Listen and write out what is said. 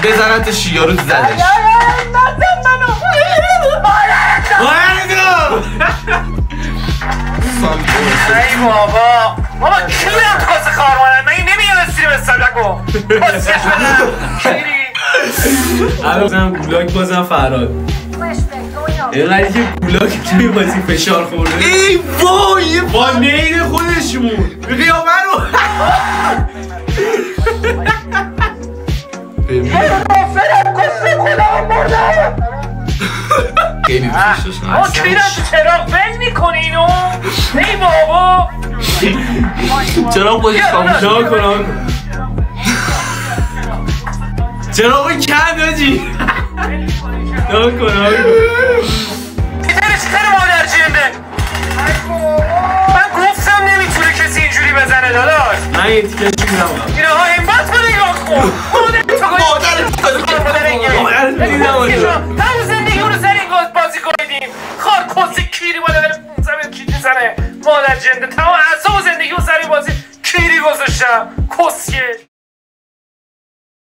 بزنتش یارو زدش. نزن منو. ای بابا کی میاد کاسه خارمانه؟ من این نمیاد استریم استرلکو کاسش بدم کیری. الان گولاک بازم فراد اینقدری که گولاک توی بازی فشار خورده. ای وای با نید خودشمون قیامه رو خیلی آه کیرم تو چراغ بند میکنی اینو؟ ای بابا چرا خودش خاموش کن چرا اون کند آجی کن چیتر مادر جنده. من گفتم نمیتونه کسی اینجوری بزنه داداش. من یه تیکش میرم اینها همت رو نگاه کن. همون زندگی رو سر این گاز بازی کنیدیم. خار کسی کیری بالا بره زمین چیزی زنه مادر جنده. تمام اعصاب زندگی رو سر این بازی کیری گذاشتم کسیه.